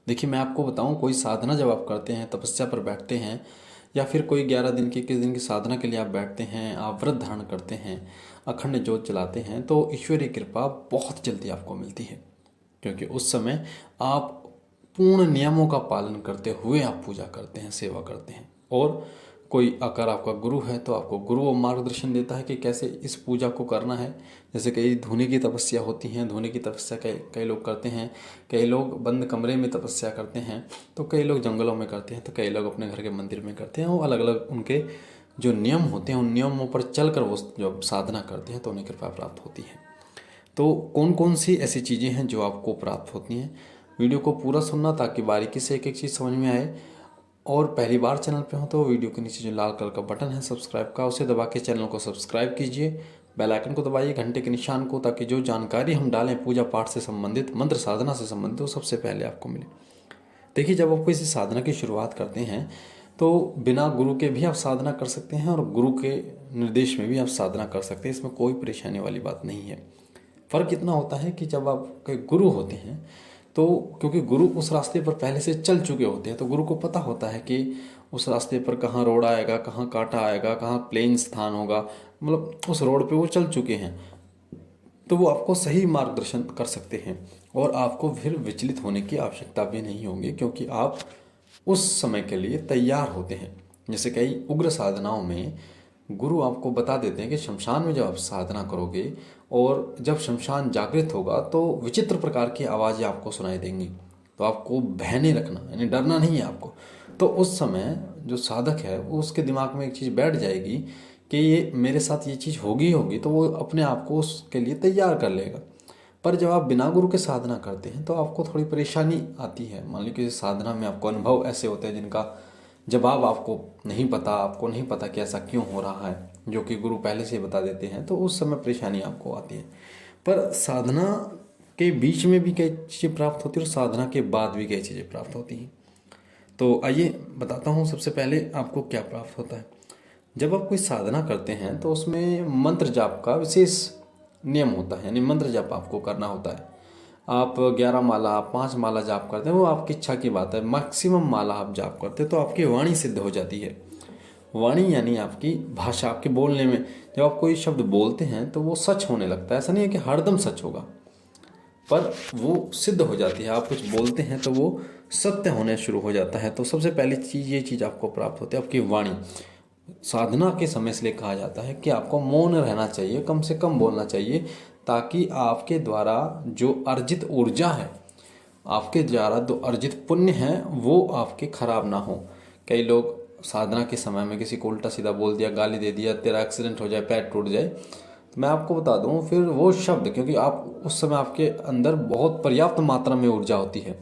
देखिए मैं आपको बताऊं, कोई साधना जब आप करते हैं, तपस्या पर बैठते हैं, या फिर कोई 11 दिन की 21 दिन की साधना के लिए आप बैठते हैं, आप व्रत धारण करते हैं, अखंड ज्योत जलाते हैं, तो ईश्वरीय कृपा बहुत जल्दी आपको मिलती है। क्योंकि उस समय आप पूर्ण नियमों का पालन करते हुए आप पूजा करते हैं, सेवा करते हैं। और कोई अगर आपका गुरु है तो आपको गुरु वो मार्गदर्शन देता है कि कैसे इस पूजा को करना है। जैसे कई धूनी की तपस्या होती हैं, धूनी की तपस्या कई कई लोग करते हैं, कई लोग बंद कमरे में तपस्या करते हैं, तो कई लोग जंगलों में करते हैं, तो कई लोग अपने घर के मंदिर में करते हैं। वो अलग अलग उनके जो नियम होते हैं, उन नियमों पर चलकर वो जब साधना करते हैं तो उन्हें कृपा प्राप्त होती है। तो कौन कौन सी ऐसी चीज़ें हैं जो आपको प्राप्त होती हैं, वीडियो को पूरा सुनना ताकि बारीकी से एक एक चीज़ समझ में आए। और पहली बार चैनल पे हो तो वीडियो के नीचे जो लाल कलर का बटन है सब्सक्राइब का, उसे दबा के चैनल को सब्सक्राइब कीजिए। बेल आइकन को दबाइए, घंटे के निशान को, ताकि जो जानकारी हम डालें पूजा पाठ से संबंधित, मंत्र साधना से संबंधित, वो सबसे पहले आपको मिले। देखिए जब आप किसी साधना की शुरुआत करते हैं तो बिना गुरु के भी आप साधना कर सकते हैं और गुरु के निर्देश में भी आप साधना कर सकते हैं, इसमें कोई परेशानी वाली बात नहीं है। फ़र्क इतना होता है कि जब आपके गुरु होते हैं तो क्योंकि गुरु उस रास्ते पर पहले से चल चुके होते हैं, तो गुरु को पता होता है कि उस रास्ते पर कहाँ रोड आएगा, कहाँ कांटा आएगा, कहाँ प्लेन स्थान होगा, मतलब उस रोड पे वो चल चुके हैं, तो वो आपको सही मार्गदर्शन कर सकते हैं। और आपको फिर विचलित होने की आवश्यकता भी नहीं होगी, क्योंकि आप उस समय के लिए तैयार होते हैं। जैसे कई उग्र साधनाओं में गुरु आपको बता देते हैं कि शमशान में जब आप साधना करोगे और जब शमशान जागृत होगा तो विचित्र प्रकार की आवाज़ें आपको सुनाई देंगी, तो आपको भय नहीं रखना, यानी डरना नहीं है आपको। तो उस समय जो साधक है वो उसके दिमाग में एक चीज़ बैठ जाएगी कि ये मेरे साथ ये चीज़ होगी होगी, तो वो अपने आप को उसके लिए तैयार कर लेगा। पर जब आप बिना गुरु के साधना करते हैं तो आपको थोड़ी परेशानी आती है। मान लीजिए किसी साधना में आपको अनुभव ऐसे होते हैं जिनका जवाब आपको नहीं पता, आपको नहीं पता कि ऐसा क्यों हो रहा है, जो कि गुरु पहले से ही बता देते हैं, तो उस समय परेशानी आपको आती है। पर साधना के बीच में भी कई चीज़ें प्राप्त होती है और साधना के बाद भी कई चीज़ें प्राप्त होती हैं। तो आइए बताता हूँ सबसे पहले आपको क्या प्राप्त होता है। जब आप कोई साधना करते हैं तो उसमें मंत्र जाप का विशेष नियम होता है, यानी मंत्र जाप आपको करना होता है। आप 11 माला, 5 माला जाप करते हैं, वो आपकी इच्छा की बात है। मैक्सिमम माला आप जाप करते हैं तो आपकी वाणी सिद्ध हो जाती है। वाणी यानी आपकी भाषा, आपके बोलने में जब आप कोई शब्द बोलते हैं तो वो सच होने लगता है। ऐसा नहीं है कि हरदम सच होगा, पर वो सिद्ध हो जाती है। आप कुछ बोलते हैं तो वो सत्य होने शुरू हो जाता है। तो सबसे पहली चीज़, ये चीज़ आपको प्राप्त होती है, आपकी वाणी। साधना के समय इसलिए कहा जाता है कि आपको मौन रहना चाहिए, कम से कम बोलना चाहिए, ताकि आपके द्वारा जो अर्जित ऊर्जा है, आपके द्वारा जो अर्जित पुण्य है, वो आपके खराब ना हो। कई लोग साधना के समय में किसी को उल्टा सीधा बोल दिया, गाली दे दिया, तेरा एक्सीडेंट हो जाए, पैर टूट जाए, तो मैं आपको बता दूं फिर वो शब्द, क्योंकि आप उस समय आपके अंदर बहुत पर्याप्त मात्रा में ऊर्जा होती है,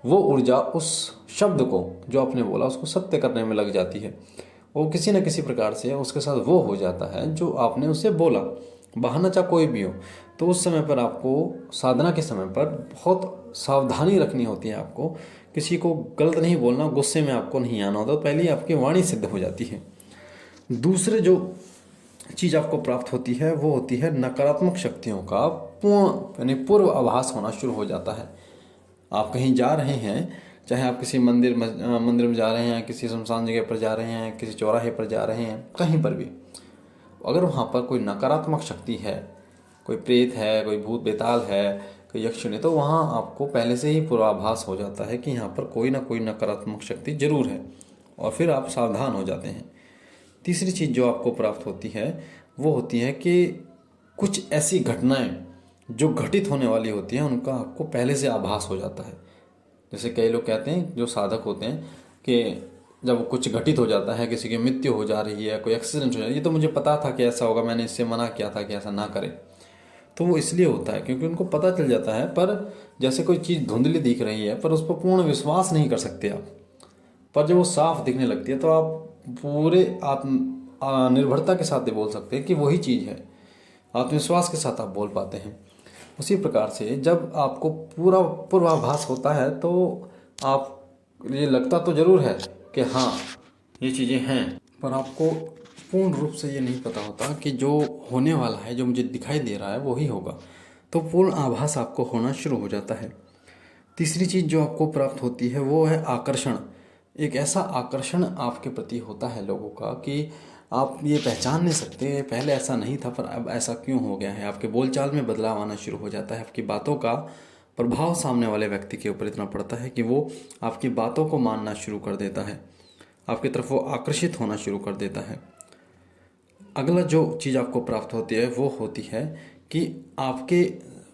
वो ऊर्जा उस शब्द को जो आपने बोला उसको सत्य करने में लग जाती है। वो किसी न किसी प्रकार से उसके साथ वो हो जाता है जो आपने उसे बोला, बहाना चाहे कोई भी हो। तो उस समय पर आपको साधना के समय पर बहुत सावधानी रखनी होती है। आपको किसी को गलत नहीं बोलना, गुस्से में आपको नहीं आना होता, तो पहले ही आपकी वाणी सिद्ध हो जाती है। दूसरे जो चीज़ आपको प्राप्त होती है वो होती है नकारात्मक शक्तियों का पूर्ण यानी पूर्व आभास होना शुरू हो जाता है। आप कहीं जा रहे हैं, चाहे आप किसी मंदिर में जा रहे हैं, किसी सुनसान जगह पर जा रहे हैं, किसी चौराहे पर जा रहे हैं, कहीं पर भी, अगर वहाँ पर कोई नकारात्मक शक्ति है, कोई प्रेत है, कोई भूत बेताल है, कोई यक्षिणी, तो वहाँ आपको पहले से ही पूर्वाभास हो जाता है कि यहाँ पर कोई ना कोई नकारात्मक शक्ति जरूर है, और फिर आप सावधान हो जाते हैं। तीसरी चीज़ जो आपको प्राप्त होती है वो होती है कि कुछ ऐसी घटनाएं जो घटित होने वाली होती हैं उनका आपको पहले से आभास हो जाता है। जैसे कई लोग कहते हैं, जो साधक होते हैं, कि जब कुछ घटित हो जाता है, किसी की मृत्यु हो जा रही है, कोई एक्सीडेंट हो जा रही है, ये तो मुझे पता था कि ऐसा होगा, मैंने इससे मना किया था कि ऐसा ना करें। तो वो इसलिए होता है क्योंकि उनको पता चल जाता है, पर जैसे कोई चीज़ धुंधली दिख रही है पर उस पर पूर्ण विश्वास नहीं कर सकते आप। पर जब वो साफ दिखने लगती है तो आप पूरे आत्म निर्भरता के साथ ये बोल सकते हैं कि वही चीज़ है, आत्मविश्वास के साथ आप बोल पाते हैं। उसी प्रकार से जब आपको पूरा पूर्वाभास होता है तो आप, ये लगता तो ज़रूर है कि हाँ ये चीज़ें हैं, पर आपको पूर्ण रूप से ये नहीं पता होता कि जो होने वाला है, जो मुझे दिखाई दे रहा है वही होगा। तो पूर्ण आभास आपको होना शुरू हो जाता है। तीसरी चीज़ जो आपको प्राप्त होती है वो है आकर्षण। एक ऐसा आकर्षण आपके प्रति होता है लोगों का कि आप ये पहचान नहीं सकते, पहले ऐसा नहीं था पर अब ऐसा क्यों हो गया है। आपके बोलचाल में बदलाव आना शुरू हो जाता है, आपकी बातों का प्रभाव सामने वाले व्यक्ति के ऊपर इतना पड़ता है कि वो आपकी बातों को मानना शुरू कर देता है, आपकी तरफ वो आकर्षित होना शुरू कर देता है। अगला जो चीज़ आपको प्राप्त होती है वो होती है कि आपके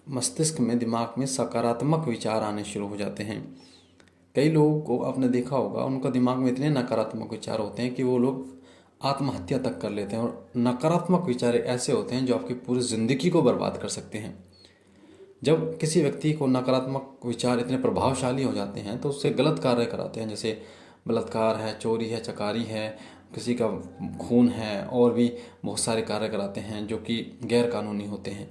मस्तिष्क में, दिमाग में सकारात्मक विचार आने शुरू हो जाते हैं। कई लोगों को आपने देखा होगा, उनका दिमाग में इतने नकारात्मक विचार होते हैं कि वो लोग आत्महत्या तक कर लेते हैं। और नकारात्मक विचार ऐसे होते हैं जो आपकी पूरी ज़िंदगी को बर्बाद कर सकते हैं। जब किसी व्यक्ति को नकारात्मक विचार इतने प्रभावशाली हो जाते हैं तो उससे गलत कार्य कराते हैं, जैसे बलात्कार है, चोरी है, चकारी है, किसी का खून है, और भी बहुत सारे कार्य कराते हैं जो कि गैर कानूनी होते हैं।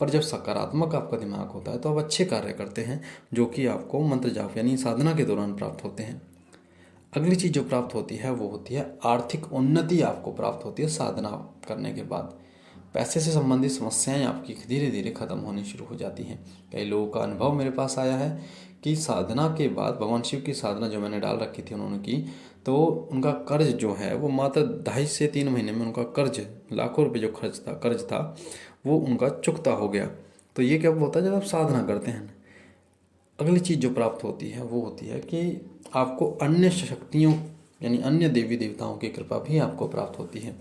पर जब सकारात्मक आपका दिमाग होता है तो आप अच्छे कार्य करते हैं जो कि आपको मंत्र जाप यानी साधना के दौरान प्राप्त होते हैं। अगली चीज़ जो प्राप्त होती है वो होती है आर्थिक उन्नति। आपको प्राप्त होती है साधना करने के बाद। पैसे से संबंधित समस्याएं आपकी धीरे धीरे खत्म होनी शुरू हो जाती हैं। कई लोगों का अनुभव मेरे पास आया है कि साधना के बाद, भगवान शिव की साधना जो मैंने डाल रखी थी उन्होंने की, तो उनका कर्ज जो है वो मात्र 2.5 से 3 महीने में उनका कर्ज, लाखों रुपए जो कर्ज था वो उनका चुकता हो गया। तो ये क्या होता है जब आप साधना करते हैं। अगली चीज़ जो प्राप्त होती है वो होती है कि आपको अन्य शक्तियों यानी अन्य देवी देवताओं की कृपा भी आपको प्राप्त होती है।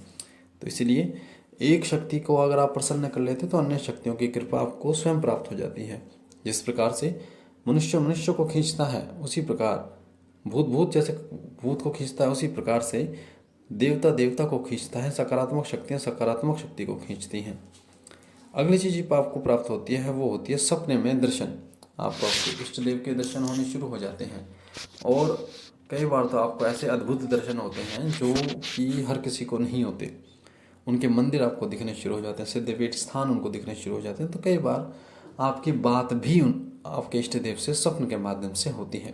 तो इसलिए एक शक्ति को अगर आप प्रसन्न कर लेते तो अन्य शक्तियों की कृपा आपको स्वयं प्राप्त हो जाती है। जिस प्रकार से मनुष्य मनुष्य को खींचता है, उसी प्रकार भूत जैसे भूत को खींचता है, उसी प्रकार से देवता देवता को खींचता है, सकारात्मक शक्तियाँ सकारात्मक शक्ति को खींचती हैं। अगली चीज़ आपको प्राप्त होती है वो होती है सपने में दर्शन। आपको आपके इष्ट देव के दर्शन होने शुरू हो जाते हैं, और कई बार तो आपको ऐसे अद्भुत दर्शन होते हैं जो कि हर किसी को नहीं होते। उनके मंदिर आपको दिखने शुरू हो जाते हैं, सिद्धपीठ स्थान उनको दिखने शुरू हो जाते हैं। तो कई बार आपकी बात भी आपके इष्ट देव से स्वप्न के माध्यम से होती है।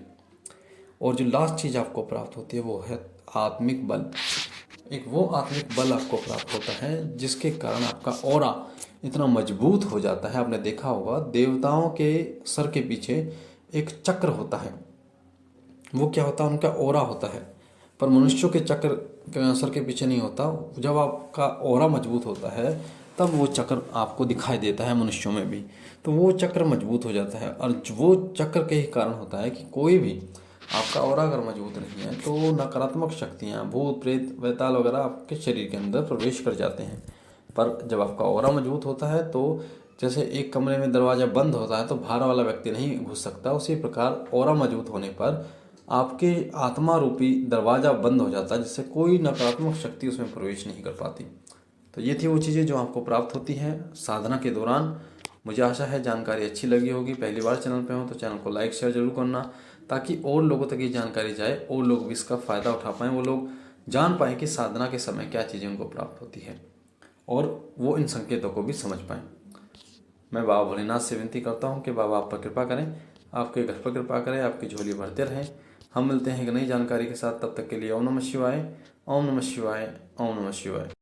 और जो लास्ट चीज़ आपको प्राप्त होती है वो है आत्मिक बल। एक वो आत्मिक बल आपको प्राप्त होता है जिसके कारण आपका ऑरा इतना मजबूत हो जाता है। आपने देखा होगा देवताओं के सर के पीछे एक चक्र होता है, वो क्या होता है, उनका ऑरा होता है। पर मनुष्यों के चक्र सर के पीछे नहीं होता। जब आपका ऑरा मजबूत होता है तब वो चक्र आपको दिखाई देता है मनुष्यों में भी। तो वो चक्र मजबूत हो जाता है, और वो चक्र के ही कारण होता है कि कोई भी आपका ऑरा अगर मजबूत नहीं है तो नकारात्मक शक्तियाँ, भूत प्रेत वैताल वगैरह आपके शरीर के अंदर प्रवेश कर जाते हैं। पर जब आपका ऑरा मजबूत होता है तो जैसे एक कमरे में दरवाज़ा बंद होता है तो बाहर वाला व्यक्ति नहीं घुस सकता, उसी प्रकार ऑरा मजबूत होने पर आपके आत्मा रूपी दरवाज़ा बंद हो जाता है, जिससे कोई नकारात्मक शक्ति उसमें प्रवेश नहीं कर पाती। तो ये थी वो चीज़ें जो आपको प्राप्त होती हैं साधना के दौरान। मुझे आशा है जानकारी अच्छी लगी होगी। पहली बार चैनल पे हो तो चैनल को लाइक शेयर जरूर करना, ताकि और लोगों तक ये जानकारी जाए, और लोग भी इसका फ़ायदा उठा पाएँ, वो लोग जान पाएँ कि साधना के समय क्या चीज़ें उनको प्राप्त होती है, और वो इन संकेतों को भी समझ पाएँ। मैं बाबा भोलेनाथ से विनती करता हूँ कि बाबा आप पर कृपा करें, आपके घर पर कृपा करें, आपकी झोली भरते रहें। हम मिलते हैं एक नई जानकारी के साथ, तब तक के लिए ओम नमः शिवाय, ओम नमः शिवाय, ओम नमः शिवाय।